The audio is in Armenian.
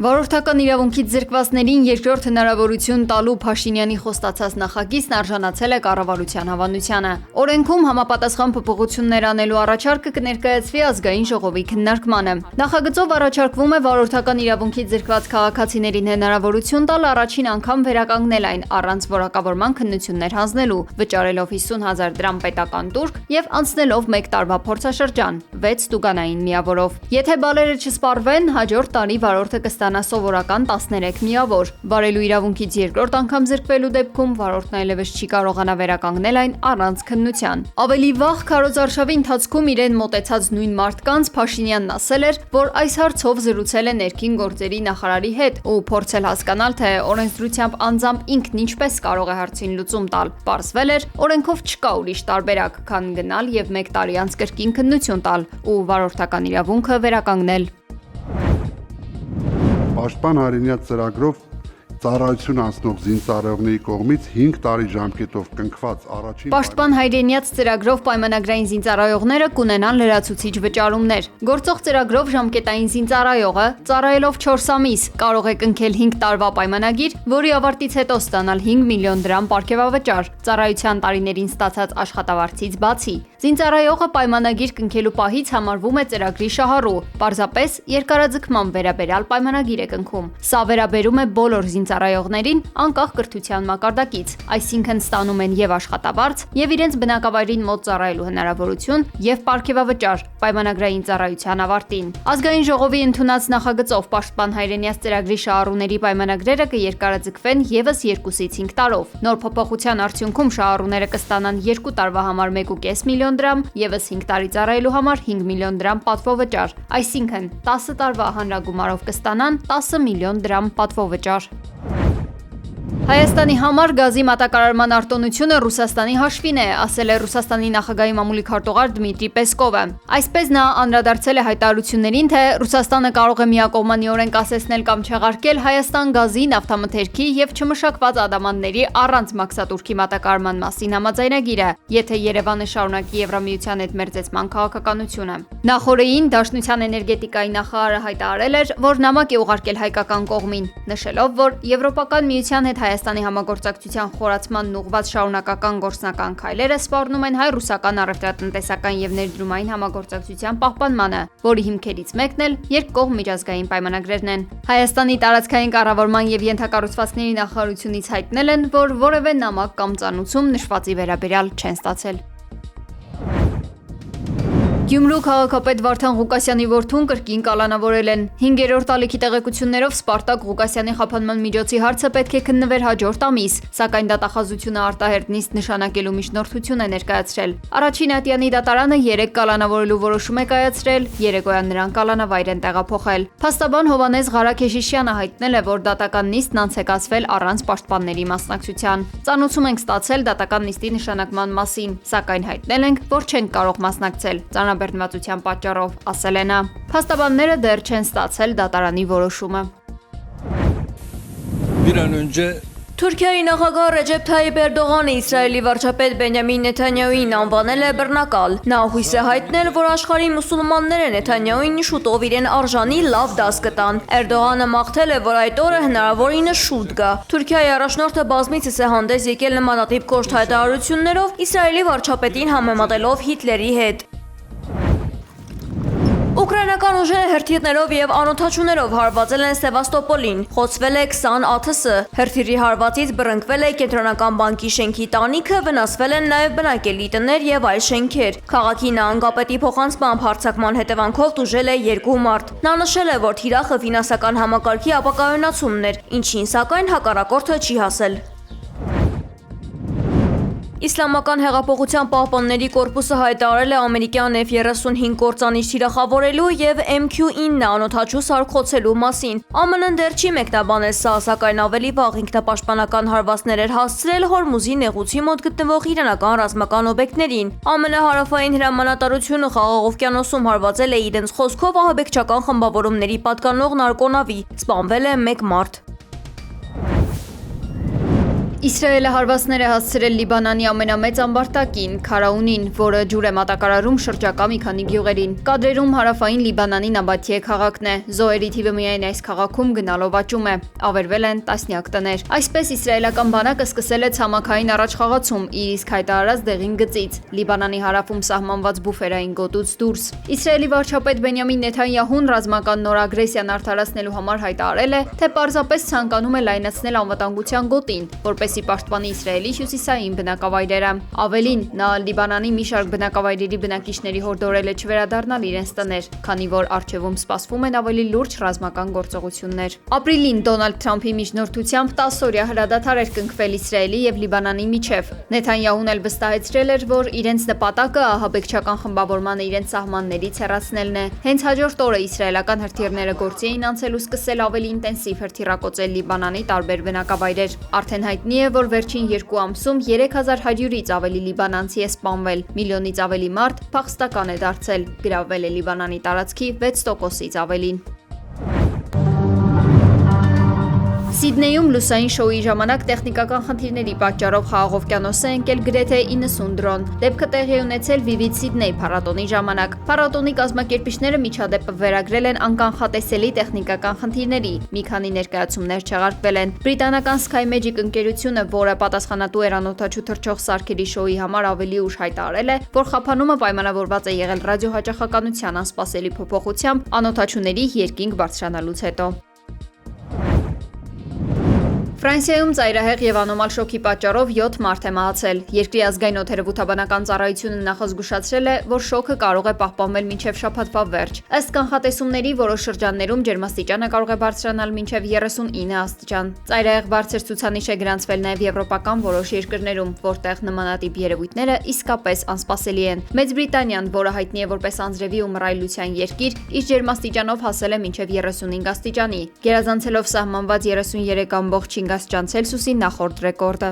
Վարորդական իրավունքից զրկվածներին երկրորդ հնարավորություն տալու Փաշինյանի խոստացած նախագիծն արժանացել է կառավարության հավանությանը։ Օրենքում համապատասխան փոփոխություններ անելու առաջարկը կներկայացվի ազգային ժողովի քննարկմանը։ Նախագծով առաջարկվում է վարորդական իրավունքից զրկված քաղաքացիներին հնարավորություն տալ առաջին անգամ վերականգնել այն առանց որակավորման քննություններ հանձնելու, վճարելով 50,000 դրամ պետական տուրք եւ անցնելով 1 տարվա փորձաշրջան 6 տուգանային միավորով։ Եթե բալերը չսպառվեն, հաջորդ տարի վարորդը կստանա սովորական 13 միավոր։ Վարելու իրավունքից երկրորդ անգամ զրկվելու դեպքում վարորդն այլևս չի կարողանա վերականգնել այն առանց քննության։ Ավելի վաղ քարոզարշավի ընթացքում իրեն մոտեցած նույն մարդկանց Փաշինյանն ասել էր, որ այս հարցով զրուցել է ներքին գործերի նախարարի հետ ու փորձել հասկանալ, թե օրենսդրությամբ անձամբ ինքն ինչպես կարող է հարցին լուծում տալ։ Պարզվել էր, օրենքով չկա ուրիշ տարբերակ, քան գնալ եւ 1 տարի անց կրկին քննություն տալ ու վարորդական իրավունքը վերականգնել։ Պաշտպան հայրենիաց ծրագրով ծառայություն անցնող զինծառայողների կողմից 5 տարի ժամկետով կնքված առաջին Պաշտպան հայրենիաց ծրագրով պայմանագրային զինծառայողները կունենան լրացուցիչ վճարումներ։ Գործող ծրագրով ժամկետային զինծառայողը ծառայելով 4 ամիս կարող է կնքել 5 տարվա պայմանագիր, որի ավարտից հետո ստանալ 5 միլիոն դրամ պարգևավճար ծառայության տարիներին ստացած աշխատավարձից բացի։ Զինծառայողը պայմանագիր կնքելու պահից համարվում է ծրագրի շահառու, պարզապես երկարաձգման վերաբերյալ պայմանագիր է կնքում։ Սա վերաբերում է բոլոր զինծառայողներին անկախ կրթության մակարդակից, այսինքն ստանում են եւ աշխատավարձ, եւ իրենց բնակավայրին մոտ ծառայելու հնարավորություն եւ պարգևավճար պայմանագրային ծառայության ավարտին։ Ազգային ժողովի ընդունած նախագծով Պաշտպան հայրենիաց ծրագրի շահառուների պայմանագրերը կերկարաձգվեն եւս 2-ից 5 տարով։ Նոր փոփոխության արդյունքում շահառուները կստանան 2 տարվա համար 1.5 միլիոն դրամ, եւս 5 տարի ծառայելու համար 5 միլիոն դրամ պատվովճար, այսինքն 10 տարվա հանրագումարով կստանան 10 միլիոն դրամ պատվովճար։ Հայաստանի համար գազի մատակարարման արտոնությունը Ռուսաստանի հաշվին է, ասել է Ռուսաստանի նախագահի մամուլի քարտուղար Դմիտրի Պեսկովը։ Այսպես նա անդրադարձել է հայտարարություններին, թե Ռուսաստանը կարող է միակողմանիորեն կասեցնել կամ չեղարկել Հայաստան գազի, նավթամթերքի եւ չմշակված ադամանդների առանց մաքսատուրքի մատակարարման մասին համաձայնագիրը, եթե Երևանը շարունակի Եվրամիության հետ մերձեցման քաղաքականությունը։ Նախորդին Դաշնության էներգետիկայի նախարարը հայտարարել էր, որ նամակ է ուղարկել հայկական կողմին, նշելով, որ Եվրոպական միության հետ Հայաստանի համագործակցության խորացման ուղղված շարունակական գործնական քայլերը սպառնում են հայ-ռուսական առևտրատնտեսական եւ ներդրումային համագործակցության պահպանմանը, որի հիմքերից մեկն էլ երկկողմ միջազգային պայմանագրերն են։ Հայաստանի տարածքային կառավարման եւ ենթակառուցվածքների նախարարությունից հայտնել են, որ որևէ նամակ կամ ծանուցում նշվածի վերաբերյալ չեն ստացել։ Գյումրու քաղաքապետ Վարդան Ղուկասյանի որդուն կրկին կալանավորել են։ 5-րդ ալիքի տեղեկություններով Սպարտակ Ղուկասյանի խափանման միջոցի հարցը պետք է քննվեր հաջորդ ամիս, սակայն դատախազությունը արտահերտ նիստ նշանակելու միջնորդություն է ներկայացրել։ Առաջին ատյանի դատարանը 3 կալանավորելու որոշում է կայացրել, երեկոյան նրան կալանավայր են տեղափոխել։ Փաստաբան Հովանես Ղարաքեշիշյանը հայտնել է, որ դատական նիստն անց է կացվել առանց պաշտպանների մասնակցության։ Ծանուցում ենք ստացել դատական նիստի նշանակման մասին, սակայն հայտնել ենք, որ չենք կարող մասնակցել։ Բեռնվածության պատճառով, ասել է նա։ Փաստաբանները դեռ չեն ստացել դատարանի որոշումը։ Թուրքիայի նախագահ Ռեջեփ Թայիփ Էրդողանը Իսրայելի վարչապետ Բենյամին Նեթանյահուին անվանել է բռնակալ։ Նա հույս է հայտնել, որ աշխարհի մուսուլմանները Նեթանյահուին շուտով իրեն արժանի լավ դաս կտան։ Էրդողանը մաղթել է, որ այդ օրը հնարավորինս շուտ գա։ Թուրքիայի առաջնորդը բազմիցս է հանդես եկել նմանատիպ կոշտ հայտարարություններով Իսրայելի վարչապետին համեմատելով Հիտլերի հետ։ Ուկրաինական ուժերը հրթիռներով եւ անօդաչուներով հարվածել են Սևաստոպոլին, խոցվել է 20 ԱԹՍ, հրթիռի հարվածից բռնկվել է Կենտրոնական բանկի շենքի տանիքը, վնասվել են նաեւ բնակելի տներ եւ այլ շենքեր։ Քաղաքի նահանգապետի փոխանցմամբ հարձակման հետևանքով տուժել է 2 մարդ։ Նա նշել է, որ թիրախը ֆինանսական համակարգի ապակայունացումն էր, ինչին սակայն հակառակորդը չի հասել։ Իսլամական հեղափոխության պահպանների կորպուսը հայտարարել է ամերիկյան F-35 կործանիչ թիրախավորելու եւ MQ-9 անօդաչու սարքոցելու մասին։ ԱՄՆ-ն դեռ չի մեկնաբանել սա, սակայն ավելի վաղ ինքնապաշտպանական հարվածներ էր հասցրել Հորմուզի նեղուցի մոտ գտնվող իրանական ռազմական օբյեկտներին։ ԱՄՆ հարավային հրամանատարությունը Խաղաղ օվկիանոսում հարվածել է իրենց խոսքով ահաբեկչական խմբավորումների պատկանող նարկոնավի, սպանվել է 1 մարդ։ Իսրայելը հարվածներ է հասցրել Լիբանանի ամենամեծ ամբարտակին՝ Քարաունին, որը ջուր է մատակարարում շրջակա մի քանի գյուղերին։ Կադրերում հարավային Լիբանանի Նաբաթիե քաղաքն է։ Զոհերի թիվը միայն այս քաղաքում գնալով աճում է։ Ավերվել են տասնյակ տներ։ Այսպես իսրայելական բանակը սկսել է ցամաքային առաջխաղացում իր իսկ հայտարարած դեղին գծից՝ Լիբանանի հարավում սահմանված բուֆերային գոտուց դուրս։ Իսրայելի վարչապետ Բենյամին Նեթանյահուն ռազմական նոր ագրեսիան արդարացնելու համար հայտարարել է, թե պարզապես ցանկանում է լայնացնել անվտանգության գոտին, որպեսզի պաշտպանի Իսրայելի հյուսիսային բնակավայրերը։ Ավելին, նա Լիբանանի մի շարք բնակավայրերի բնակիչների հորդորել է չվերադառնալ իրենց տներ, քանի որ առջևում սպասվում են ավելի լուրջ ռազմական գործողություններ։ Ապրիլին Դոնալդ Թրամփի միջնորդությամբ 10-օրյա հրադադար էր կնքվել Իսրայելի եւ Լիբանանի միջև։ Նեթանյահուն էլ վստահեցրել էր, որ իրենց նպատակը ահաբեկչական խմբավորմանը իրենց սահմաններից հեռացնելն է։ Հենց հաջորդ օրը իսրայելական հրթիռները գործի էին անցել ու սկսել ավելի ինտենսիվ հրթիռակոծել Լիբանանի տարբեր բնակավայրեր։ Արդեն հայտնի է, որ վերջին 2 ամսում 3100-ից ավելի լիբանանցի է սպանվել, միլիոնից ավելի մարդ փախստական է դարձել, գրավվել է Լիբանանի տարածքի 6%-ից ավելին։ Սիդնեյում լուսային շոուի ժամանակ տեխնիկական խնդիրների պատճառով խաղաղօվկիանոս է ընկել գրեթե 90 դրոն։ Դեպքը տեղի է ունեցել Vivid Sydney փառատոնի ժամանակ։ Փառատոնի կազմակերպիչները միջադեպը վերագրել են անկանխատեսելի տեխնիկական խնդիրների։ Մի քանի ներկայացումներ չեղարկվել են։ Բրիտանական Sky Magic ընկերությունը, որը պատասխանատու էր անօդաչու թռչող սարքերի շոուի համար, ավելի ուշ հայտարարել է, որ խափանումը պայմանավորված է եղել ռադիոհաճախականության անսպասելի փոփոխությամբ անօդաչուների երկինք բարձրանալուց հետո։ Ֆրանսիայում ծայրահեղ եւ անոմալ շոկի պատճառով 7 մարդ է մահացել։ Երկրի ազգային օդերևութաբանական ծառայությունը նախազգուշացրել է, որ շոկը կարող է պահպանվել մինչև շաբաթվա վերջ։ Ըստ կանխատեսումների, որոշ շրջաններում ջերմաստիճանը կարող է բարձրանալ մինչև 39 աստիճան։ Ծայրահեղ բարձր ցուցանիշ է գրանցվել նաեւ եվրոպական որոշ երկրներում, որտեղ նմանատիպ երևույթները իսկապես անսպասելի են։ Մեծ Բրիտանիան, որը հայտնի է որպես անձրևի ու մռայլության երկիր, իր ջերմաստիճանով հասել է մինչև 35 աստիճանի, գերազանցելով սահմանված 33.5 աստիճան Ցելսիուսի նախորդ ռեկորդը։